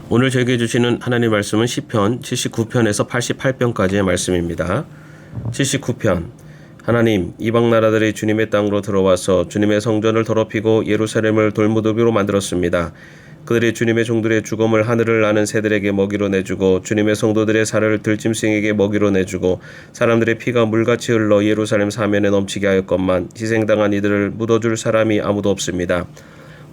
오늘 저에게 주시는 하나님 말씀은 시편 79편에서 88편까지의 말씀입니다. 79편. 하나님, 이방 나라들이 주님의 땅으로 들어와서 주님의 성전을 더럽히고 예루살렘을 돌무더기로 만들었습니다. 그들이 주님의 종들의 죽음을 하늘을 나는 새들에게 먹이로 내주고 주님의 성도들의 살을 들짐승에게 먹이로 내주고 사람들의 피가 물같이 흘러 예루살렘 사면에 넘치게 하였건만 희생당한 이들을 묻어줄 사람이 아무도 없습니다.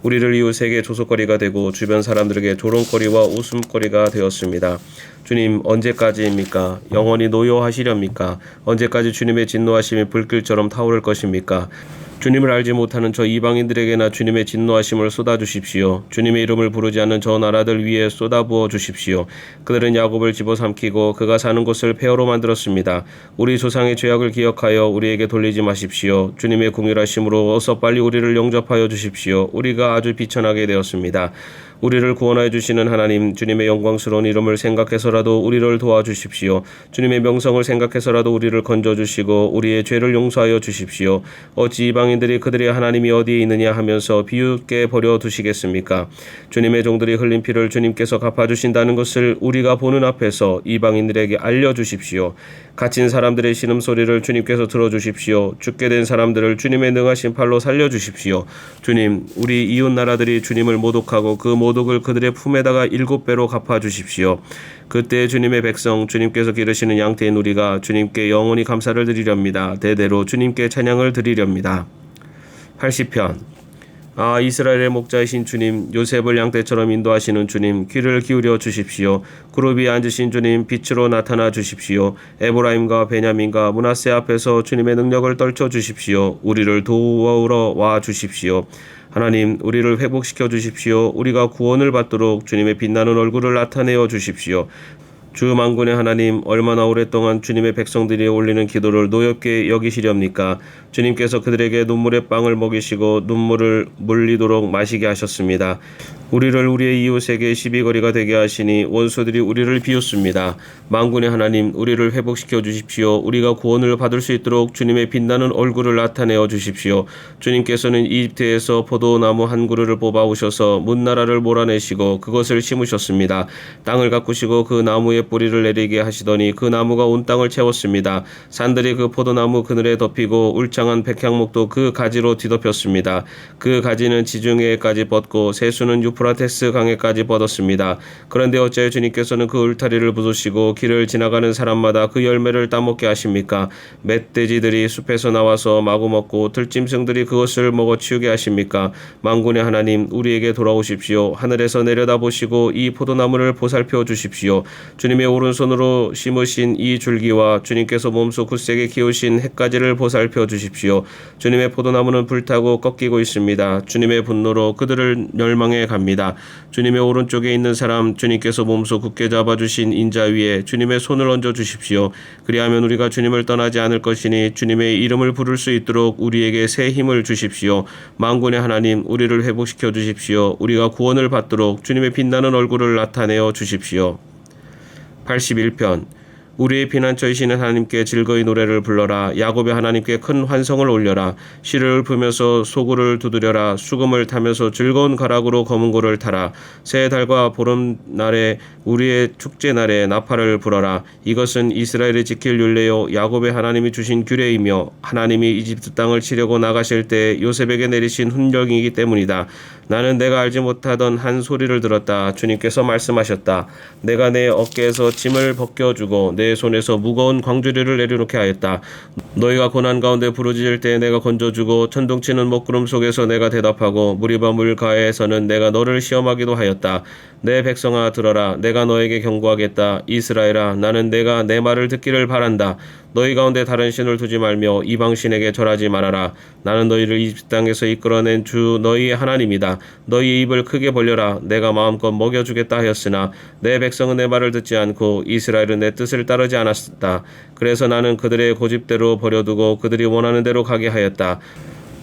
우리를 이웃에게 조소거리가 되고 주변 사람들에게 조롱거리와 웃음거리가 되었습니다. 주님, 언제까지입니까? 영원히 노여하시렵니까? 언제까지 주님의 진노하심이 불길처럼 타오를 것입니까? 주님을 알지 못하는 저 이방인들에게나 주님의 진노하심을 쏟아주십시오. 주님의 이름을 부르지 않는 저 나라들 위에 쏟아부어 주십시오. 그들은 야곱을 집어삼키고 그가 사는 곳을 폐허로 만들었습니다. 우리 조상의 죄악을 기억하여 우리에게 돌리지 마십시오. 주님의 궁휼하심으로 어서 빨리 우리를 영접하여 주십시오. 우리가 아주 비천하게 되었습니다. 우리를 구원하여 주시는 하나님, 주님의 영광스러운 이름을 생각해서라도 우리를 도와주십시오. 주님의 명성을 생각해서라도 우리를 건져주시고 우리의 죄를 용서하여 주십시오. 어찌 이방인들이 그들의 하나님이 어디에 있느냐 하면서 비웃게 버려두시겠습니까? 주님의 종들이 흘린 피를 주님께서 갚아주신다는 것을 우리가 보는 앞에서 이방인들에게 알려주십시오. 갇힌 사람들의 신음소리를 주님께서 들어주십시오. 죽게 된 사람들을 주님의 능하신 팔로 살려주십시오. 주님, 우리 이웃 나라들이 주님을 모독하고 그 모독을 그들의 품에다가 7배로 갚아주십시오. 그때 주님의 백성, 주님께서 기르시는 양떼인 우리가 주님께 영원히 감사를 드리렵니다. 대대로 주님께 찬양을 드리렵니다. 80편. 이스라엘의 목자이신 주님, 요셉을 양떼처럼 인도하시는 주님, 귀를 기울여 주십시오. 그룹 위에 앉으신 주님, 빛으로 나타나 주십시오. 에브라임과 베냐민과 므낫세 앞에서 주님의 능력을 떨쳐 주십시오. 우리를 도우러 와 주십시오. 하나님, 우리를 회복시켜 주십시오. 우리가 구원을 받도록 주님의 빛나는 얼굴을 나타내어 주십시오. 주 만군의 하나님, 얼마나 오랫동안 주님의 백성들이 올리는 기도를 노엽게 여기시렵니까? 주님께서 그들에게 눈물의 빵을 먹이시고 눈물을 물리도록 마시게 하셨습니다. 우리를 우리의 이웃에게 시비거리가 되게 하시니 원수들이 우리를 비웃습니다. 만군의 하나님, 우리를 회복시켜 주십시오. 우리가 구원을 받을 수 있도록 주님의 빛나는 얼굴을 나타내어 주십시오. 주님께서는 이집트에서 포도나무 한 그루를 뽑아오셔서 문나라를 몰아내시고 그것을 심으셨습니다. 땅을 가꾸시고 그 나무에 뿌리를 내리게 하시더니 그 나무가 온 땅을 채웠습니다. 산들이 그 포도나무 그늘에 덮이고 울창한 백향목도 그 가지로 뒤덮였습니다. 그 가지는 지중해까지 뻗고 새수는 유프라테스 강에까지 뻗었습니다. 그런데 어찌하여 주님께서는 그 울타리를 부수시고 길을 지나가는 사람마다 그 열매를 따먹게 하십니까? 멧돼지들이 숲에서 나와서 마구 먹고 들짐승들이 그것을 먹어 치우게 하십니까? 만군의 하나님, 우리에게 돌아오십시오. 하늘에서 내려다보시고 이 포도나무를 보살펴 주십시오. 주님의 오른손으로 심으신 이 줄기와 주님께서 몸소 굳세게 키우신 햇가지를 보살펴 주십시오. 주님의 포도나무는 불타고 꺾이고 있습니다. 주님의 분노로 그들을 멸망해 갑니다. 주님의 오른쪽에 있는 사람, 주님께서 몸소 굳게 잡아주신 인자 위에 주님의 손을 얹어 주십시오. 그리하면 우리가 주님을 떠나지 않을 것이니 주님의 이름을 부를 수 있도록 우리에게 새 힘을 주십시오. 만군의 하나님, 우리를 회복시켜 주십시오. 우리가 구원을 받도록 주님의 빛나는 얼굴을 나타내어 주십시오. 81편. 우리의 피난처이시는 하나님께 즐거이 노래를 불러라. 야곱의 하나님께 큰 환성을 올려라. 시를 읊으면서 소구를 두드려라. 수금을 타면서 즐거운 가락으로 검은 고를 타라. 새 달과 보름날에 우리의 축제날에 나팔을 불어라. 이것은 이스라엘이 지킬 율례요 야곱의 하나님이 주신 규례이며 하나님이 이집트 땅을 치려고 나가실 때 요셉에게 내리신 훈령이기 때문이다. 나는 내가 알지 못하던 한 소리를 들었다. 주님께서 말씀하셨다. 내가 내 어깨에서 짐을 벗겨주고 내 손에서 무거운 광주리를 내려놓게 하였다. 너희가 고난 가운데 부르짖을 때 내가 건져주고 천둥치는 먹구름 속에서 내가 대답하고 무리바 물가에서는 내가 너를 시험하기도 하였다. 내 백성아 들어라. 내가 너에게 경고하겠다. 이스라엘아, 나는 내가 내 말을 듣기를 바란다. 너희 가운데 다른 신을 두지 말며 이방신에게 절하지 말아라. 나는 너희를 이집트 땅에서 이끌어낸 주 너희의 하나님이다. 너희의 입을 크게 벌려라. 내가 마음껏 먹여주겠다 하였으나 내 백성은 내 말을 듣지 않고 이스라엘은 내 뜻을 따르지 않았다. 그래서 나는 그들의 고집대로 버려두고 그들이 원하는 대로 가게 하였다.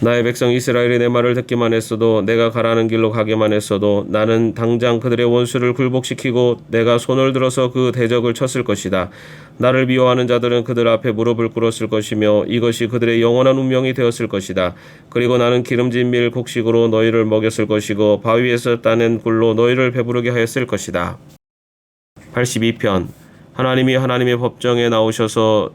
나의 백성 이스라엘이 내 말을 듣기만 했어도 내가 가라는 길로 가기만 했어도 나는 당장 그들의 원수를 굴복시키고 내가 손을 들어서 그 대적을 쳤을 것이다. 나를 미워하는 자들은 그들 앞에 무릎을 꿇었을 것이며 이것이 그들의 영원한 운명이 되었을 것이다. 그리고 나는 기름진 밀 곡식으로 너희를 먹였을 것이고 바위에서 따낸 꿀로 너희를 배부르게 하였을 것이다. 82편. 하나님이 하나님의 법정에 나오셔서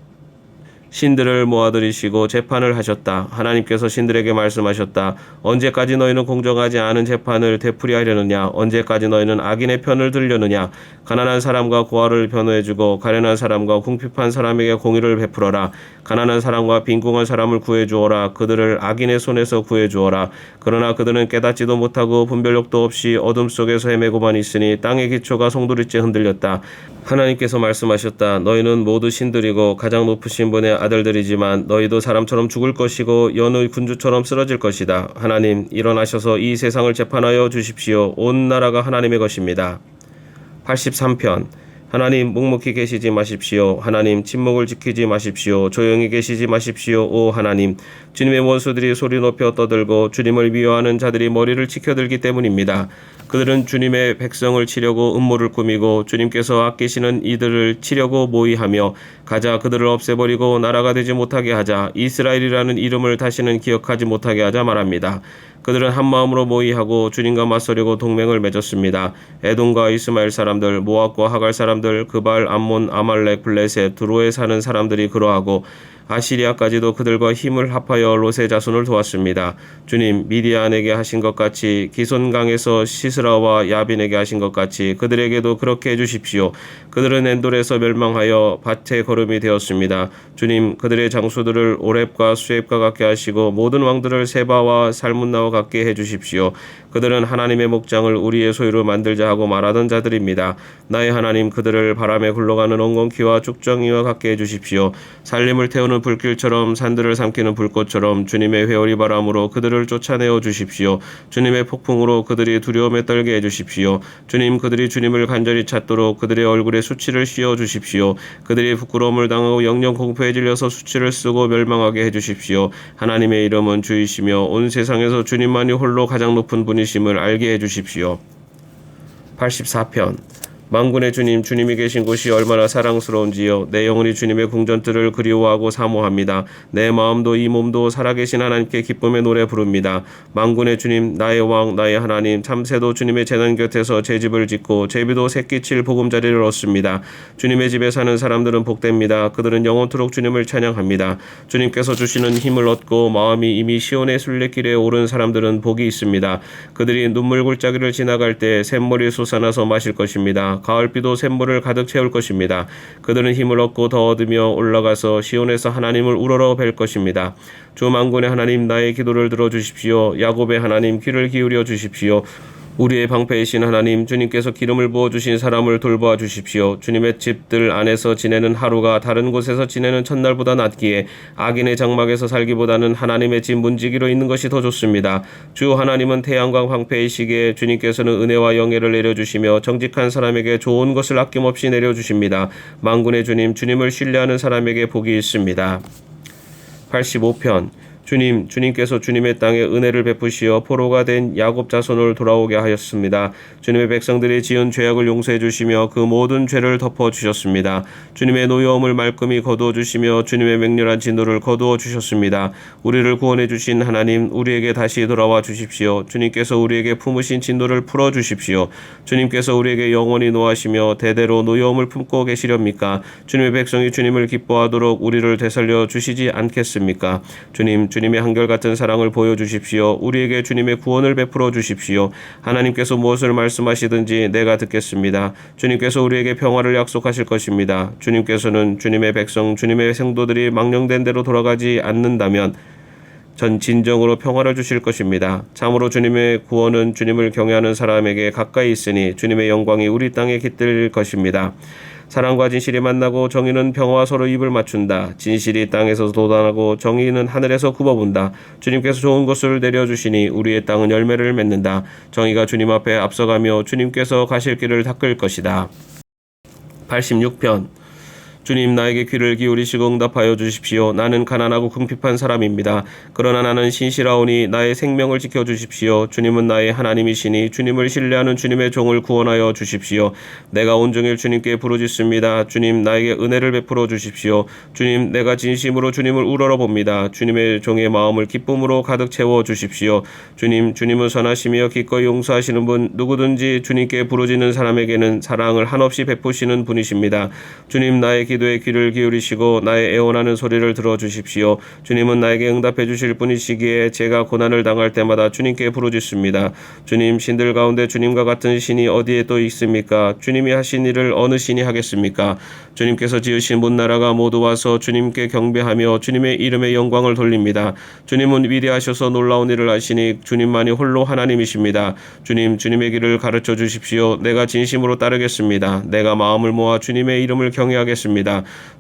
신들을 모아들이시고 재판을 하셨다. 하나님께서 신들에게 말씀하셨다. 언제까지 너희는 공정하지 않은 재판을 되풀이하려느냐? 언제까지 너희는 악인의 편을 들려느냐? 가난한 사람과 고아를 변호해주고 가련한 사람과 궁핍한 사람에게 공의를 베풀어라. 가난한 사람과 빈궁한 사람을 구해주어라. 그들을 악인의 손에서 구해주어라. 그러나 그들은 깨닫지도 못하고 분별력도 없이 어둠 속에서 헤매고만 있으니 땅의 기초가 송두리째 흔들렸다. 하나님께서 말씀하셨다. 너희는 모두 신들이고 가장 높으신 분의 아들들이지만 너희도 사람처럼 죽을 것이고 여느 군주처럼 쓰러질 것이다. 하나님 일어나셔서 이 세상을 재판하여 주십시오. 온 나라가 하나님의 것입니다. 83편. 하나님 묵묵히 계시지 마십시오. 하나님 침묵을 지키지 마십시오. 조용히 계시지 마십시오. 오 하나님, 주님의 원수들이 소리 높여 떠들고 주님을 미워하는 자들이 머리를 치켜들기 때문입니다. 그들은 주님의 백성을 치려고 음모를 꾸미고 주님께서 아끼시는 이들을 치려고 모의하며 가자 그들을 없애버리고 나라가 되지 못하게 하자, 이스라엘이라는 이름을 다시는 기억하지 못하게 하자 말합니다. 그들은 한마음으로 모의하고 주님과 맞서려고 동맹을 맺었습니다. 에돔과 이스마엘 사람들, 모압과 하갈 사람들, 그발, 암몬, 아말렉, 블레셋, 두로에 사는 사람들이 그러하고 아시리아까지도 그들과 힘을 합하여 롯의 자손을 도왔습니다. 주님 미디안에게 하신 것 같이 기손강에서 시스라와 야빈에게 하신 것 같이 그들에게도 그렇게 해주십시오. 그들은 엔돌에서 멸망하여 밭의 거름이 되었습니다. 주님 그들의 장수들을 오렙과 수렙과 같게 하시고 모든 왕들을 세바와 살문나와 같게 해주십시오. 그들은 하나님의 목장을 우리의 소유로 만들자 하고 말하던 자들입니다. 나의 하나님 그들을 바람에 굴러가는 엉겅퀴와 쭉정이와 같게 해주십시오. 살림을 태우는 불길처럼 산들을 삼키는 불꽃처럼 주님의 회오리 바람으로 그들을 쫓아내어 주십시오. 주님의 폭풍으로 그들이 두려움에 떨게 해주십시오. 주님 그들이 주님을 간절히 찾도록 그들의 얼굴에 수치를 씌워 주십시오. 그들이 부끄러움을 당하고 영영 공포에 질려서 수치를 쓰고 멸망하게 해주십시오. 하나님의 이름은 주이시며 온 세상에서 주님만이 홀로 가장 높은 분이심을 알게 해주십시오. 84편. 만군의 주님, 주님이 계신 곳이 얼마나 사랑스러운지요. 내 영혼이 주님의 궁전들을 그리워하고 사모합니다. 내 마음도 이 몸도 살아계신 하나님께 기쁨의 노래 부릅니다. 만군의 주님, 나의 왕, 나의 하나님, 참새도 주님의 제단 곁에서 제 집을 짓고 제비도 새끼칠 보금자리를 얻습니다. 주님의 집에 사는 사람들은 복됩니다. 그들은 영원토록 주님을 찬양합니다. 주님께서 주시는 힘을 얻고 마음이 이미 시온의 순례길에 오른 사람들은 복이 있습니다. 그들이 눈물 골짜기를 지나갈 때 샘물이 솟아나서 마실 것입니다. 가을비도 샘물을 가득 채울 것입니다. 그들은 힘을 얻고 더 얻으며 올라가서 시온에서 하나님을 우러러 뵐 것입니다. 주 만군의 하나님 나의 기도를 들어주십시오. 야곱의 하나님 귀를 기울여 주십시오. 우리의 방패이신 하나님, 주님께서 기름을 부어주신 사람을 돌보아 주십시오. 주님의 집들 안에서 지내는 하루가 다른 곳에서 지내는 첫날보다 낫기에 악인의 장막에서 살기보다는 하나님의 집 문지기로 있는 것이 더 좋습니다. 주 하나님은 태양과 방패이시기에 주님께서는 은혜와 영예를 내려주시며 정직한 사람에게 좋은 것을 아낌없이 내려주십니다. 만군의 주님, 주님을 신뢰하는 사람에게 복이 있습니다. 85편. 주님께서 주님의 땅에 은혜를 베푸시어 포로가 된 야곱 자손을 돌아오게 하였습니다. 주님의 백성들이 지은 죄악을 용서해 주시며 그 모든 죄를 덮어 주셨습니다. 주님의 노여움을 말끔히 거두어 주시며 주님의 맹렬한 진노를 거두어 주셨습니다. 우리를 구원해 주신 하나님, 우리에게 다시 돌아와 주십시오. 주님께서 우리에게 품으신 진노를 풀어 주십시오. 주님께서 우리에게 영원히 노하시며 대대로 노여움을 품고 계시렵니까? 주님의 백성이 주님을 기뻐하도록 우리를 되살려 주시지 않겠습니까? 주님의 한결같은 사랑을 보여주십시오. 우리에게 주님의 구원을 베풀어 주십시오. 하나님께서 무엇을 말씀하시든지 내가 듣겠습니다. 주님께서 우리에게 평화를 약속하실 것입니다. 주님께서는 주님의 백성, 주님의 성도들이 망령된 대로 돌아가지 않는다면 전 진정으로 평화를 주실 것입니다. 참으로 주님의 구원은 주님을 경외하는 사람에게 가까이 있으니 주님의 영광이 우리 땅에 깃들 것입니다. 사랑과 진실이 만나고 정의는 평화와 서로 입을 맞춘다. 진실이 땅에서 돋아나고 정의는 하늘에서 굽어본다. 주님께서 좋은 것을 내려주시니 우리의 땅은 열매를 맺는다. 정의가 주님 앞에 앞서가며 주님께서 가실 길을 닦을 것이다. 86편. 주님 나에게 귀를 기울이시고 응답하여 주십시오. 나는 가난하고 궁핍한 사람입니다. 그러나 나는 신실하오니 나의 생명을 지켜주십시오. 주님은 나의 하나님이시니 주님을 신뢰하는 주님의 종을 구원하여 주십시오. 내가 온종일 주님께 부르짖습니다. 주님 나에게 은혜를 베풀어 주십시오. 주님 내가 진심으로 주님을 우러러봅니다. 주님의 종의 마음을 기쁨으로 가득 채워 주십시오. 주님은 선하시며 기꺼이 용서하시는 분, 누구든지 주님께 부르짖는 사람에게는 사랑을 한없이 베푸시는 분이십니다. 주님 나의 기도에 귀를 기울이시고 나의 애원하는 소리를 들어주십시오. 주님은 나에게 응답해 주실 분이시기에 제가 고난을 당할 때마다 주님께 부르짖습니다. 주님, 신들 가운데 주님과 같은 신이 어디에 또 있습니까? 주님이 하신 일을 어느 신이 하겠습니까? 주님께서 지으신 문나라가 모두 와서 주님께 경배하며 주님의 이름에 영광을 돌립니다. 주님은 위대하셔서 놀라운 일을 하시니 주님만이 홀로 하나님이십니다. 주님의 길을 가르쳐 주십시오. 내가 진심으로 따르겠습니다. 내가 마음을 모아 주님의 이름을 경외하겠습니다.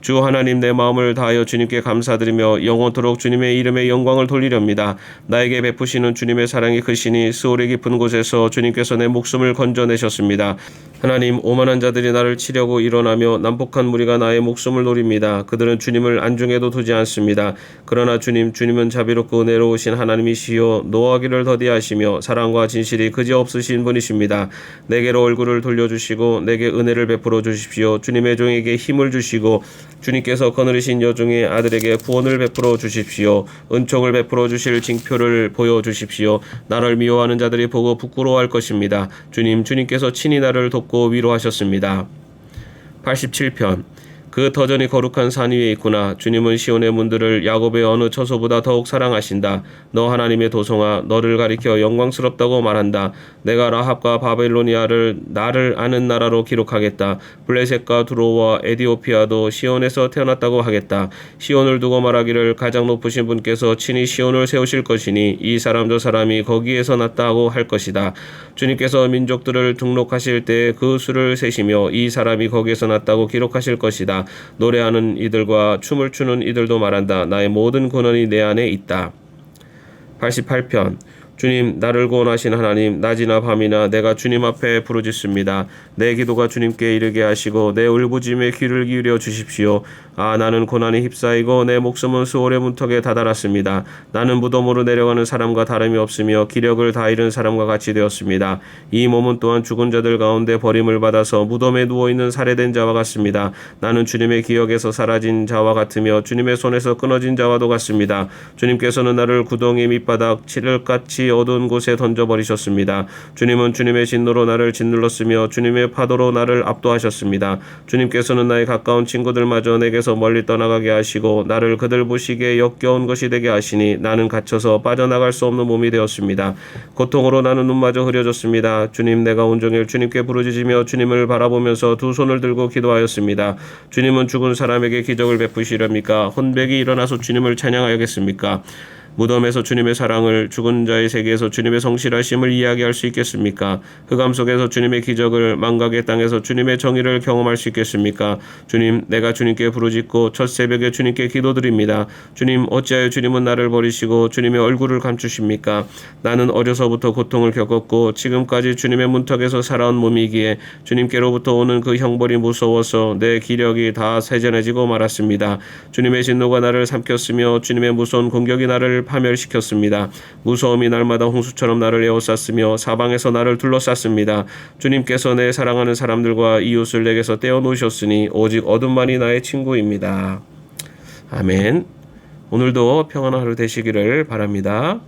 주 하나님, 내 마음을 다하여 주님께 감사드리며 영원토록 주님의 이름에 영광을 돌리렵니다. 나에게 베푸시는 주님의 사랑이 크시니 스올의 깊은 곳에서 주님께서 내 목숨을 건져내셨습니다. 하나님, 오만한 자들이 나를 치려고 일어나며 난폭한 무리가 나의 목숨을 노립니다. 그들은 주님을 안중에도 두지 않습니다. 그러나 주님은 자비롭고 은혜로우신 하나님이시요 노하기를 더디하시며 사랑과 진실이 그지없으신 분이십니다. 내게로 얼굴을 돌려주시고 내게 은혜를 베풀어 주십시오. 주님의 종에게 힘을 주시고 주님께서 거느리신 여종의 아들에게 구원을 베풀어 주십시오. 은총을 베풀어 주실 징표를 보여주십시오. 나를 미워하는 자들이 보고 부끄러워할 것입니다. 주님께서 친히 나를 돕고 위로하셨습니다. 87편. 그 터전이 거룩한 산 위에 있구나. 주님은 시온의 문들을 야곱의 어느 처소보다 더욱 사랑하신다. 너 하나님의 도성아, 너를 가리켜 영광스럽다고 말한다. 내가 라합과 바벨로니아를 나를 아는 나라로 기록하겠다. 블레셋과 두로와 에디오피아도 시온에서 태어났다고 하겠다. 시온을 두고 말하기를 가장 높으신 분께서 친히 시온을 세우실 것이니 이 사람 저 사람이 거기에서 났다고 할 것이다. 주님께서 민족들을 등록하실 때 그 수를 세시며 이 사람이 거기에서 났다고 기록하실 것이다. 노래하는 이들과 춤을 추는 이들도 말한다. 나의 모든 근원이 내 안에 있다. 88편. 주님, 나를 구원하신 하나님, 낮이나 밤이나 내가 주님 앞에 부르짖습니다. 내 기도가 주님께 이르게 하시고 내 울부짖음에 귀를 기울여 주십시오. 나는 고난이 휩싸이고 내 목숨은 수월의 문턱에 다다랐습니다. 나는 무덤으로 내려가는 사람과 다름이 없으며 기력을 다 잃은 사람과 같이 되었습니다. 이 몸은 또한 죽은 자들 가운데 버림을 받아서 무덤에 누워있는 살해된 자와 같습니다. 나는 주님의 기억에서 사라진 자와 같으며 주님의 손에서 끊어진 자와도 같습니다. 주님께서는 나를 구덩이 밑바닥 칠흑같이 어두운 곳에 던져버리셨습니다. 주님은 주님의 진노로 나를 짓눌렀으며 주님의 파도로 나를 압도하셨습니다. 주님께서는 나의 가까운 친구들마저 내게서 멀리 떠나가게 하시고 나를 그들 보시기에 역겨운 것이 되게 하시니 나는 갇혀서 빠져나갈 수 없는 몸이 되었습니다. 고통으로 나는 눈마저 흐려졌습니다. 주님, 내가 온종일 주님께 부르짖으며 주님을 바라보면서 두 손을 들고 기도하였습니다. 주님은 죽은 사람에게 기적을 베푸시렵니까? 혼백이 일어나서 주님을 찬양하겠습니까? 무덤에서 주님의 사랑을, 죽은 자의 세계에서 주님의 성실하심을 이야기할 수 있겠습니까? 흑암 속에서 주님의 기적을, 망각의 땅에서 주님의 정의를 경험할 수 있겠습니까? 주님, 내가 주님께 부르짖고 첫 새벽에 주님께 기도드립니다. 주님, 어찌하여 주님은 나를 버리시고 주님의 얼굴을 감추십니까? 나는 어려서부터 고통을 겪었고 지금까지 주님의 문턱에서 살아온 몸이기에 주님께로부터 오는 그 형벌이 무서워서 내 기력이 다 세전해지고 말았습니다. 주님의 진노가 나를 삼켰으며 주님의 무서운 공격이 나를 파멸시켰습니다. 무서움이 날마다 홍수처럼 나를 에워쌌으며 사방에서 나를 둘러쌌습니다. 주님께서 내 사랑하는 사람들과 이웃을 내게서 떼어놓으셨으니 오직 어둠만이 나의 친구입니다. 아멘. 오늘도 평안한 하루 되시기를 바랍니다.